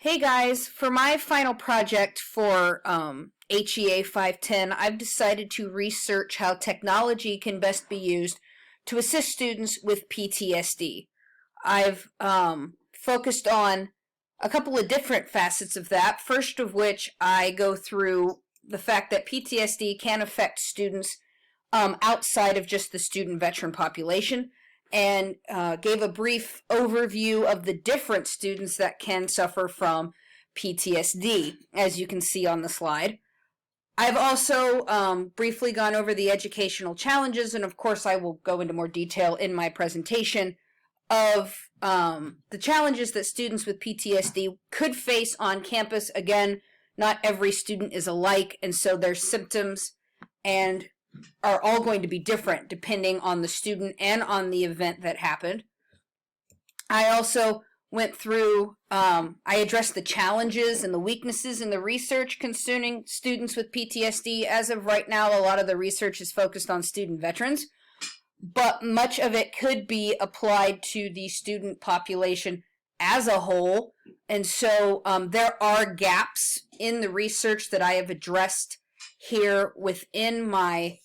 Hey guys, for my final project for HEA 510, I've decided to research how technology can best be used to assist students with PTSD. I've focused on a couple of different facets of that, first of which I go through the fact that PTSD can affect students outside of just the student veteran population, and gave a brief overview of the different students that can suffer from PTSD, as you can see on the slide. I've also briefly gone over the educational challenges, and of course I will go into more detail in my presentation of the challenges that students with PTSD could face on campus. Again, not every student is alike, and so their symptoms and are all going to be different depending on the student and on the event that happened. I also went through, I addressed the challenges and the weaknesses in the research concerning students with PTSD. As of right now, a lot of the research is focused on student veterans, but much of it could be applied to the student population as a whole. And so there are gaps in the research that I have addressed here within my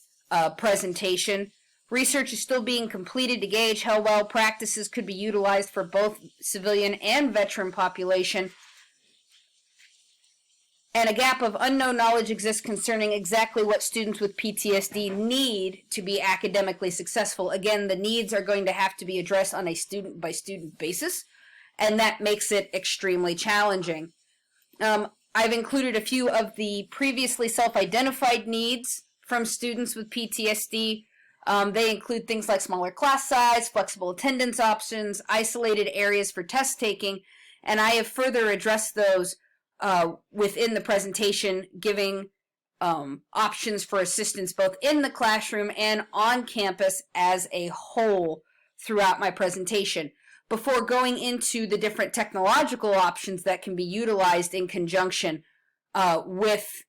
presentation. Research is still being completed to gauge how well practices could be utilized for both civilian and veteran population. And a gap of unknown knowledge exists concerning exactly what students with PTSD need to be academically successful. Again, the needs are going to have to be addressed on a student-by-student basis, and that makes it extremely challenging. I've included a few of the previously self-identified needs from students with PTSD. They include things like smaller class size, flexible attendance options, isolated areas for test taking, and I have further addressed those within the presentation, giving options for assistance both in the classroom and on campus as a whole throughout my presentation, before going into the different technological options that can be utilized in conjunction with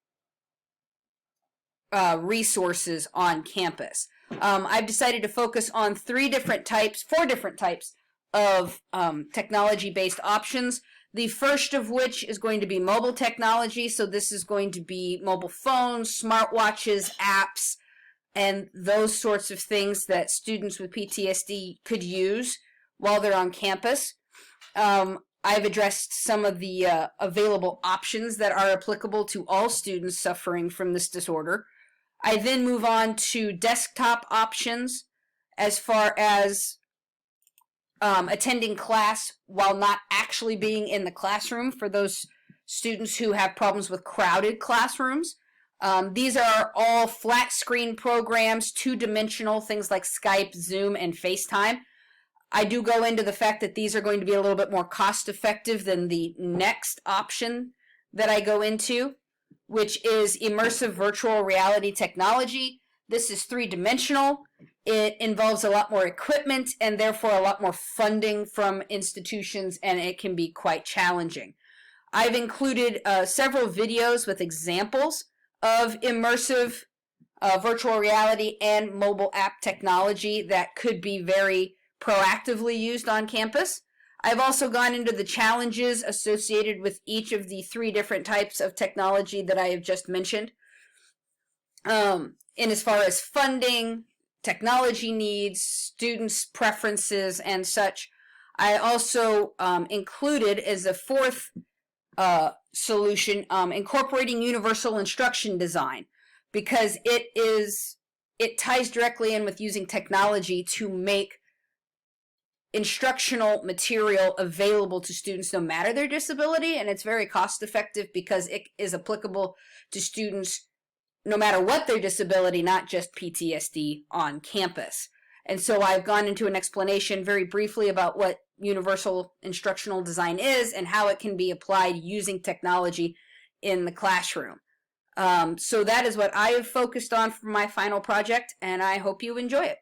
resources on campus. I've decided to focus on four different types of technology-based options. The first of which is going to be mobile technology. So this is going to be mobile phones, smartwatches, apps, and those sorts of things that students with PTSD could use while they're on campus. I've addressed some of the available options that are applicable to all students suffering from this disorder. I then move on to desktop options as far as attending class while not actually being in the classroom for those students who have problems with crowded classrooms. These are all flat screen programs, two-dimensional, things like Skype, Zoom, and FaceTime. I do go into the fact that these are going to be a little bit more cost-effective than the next option that I go into, which is immersive virtual reality technology. This is three-dimensional. It involves a lot more equipment and therefore a lot more funding from institutions, and it can be quite challenging. I've included several videos with examples of immersive virtual reality and mobile app technology that could be very proactively used on campus. I've also gone into the challenges associated with each of the three different types of technology that I have just mentioned. In as far as funding, technology needs, students' preferences, and such. I also included as a fourth solution incorporating universal instruction design, because it ties directly in with using technology to make instructional material available to students no matter their disability, and it's very cost effective because it is applicable to students no matter what their disability, not just PTSD on campus. And so I've gone into an explanation very briefly about what universal instructional design is and how it can be applied using technology in the classroom. So that is what I have focused on for my final project, and I hope you enjoy it.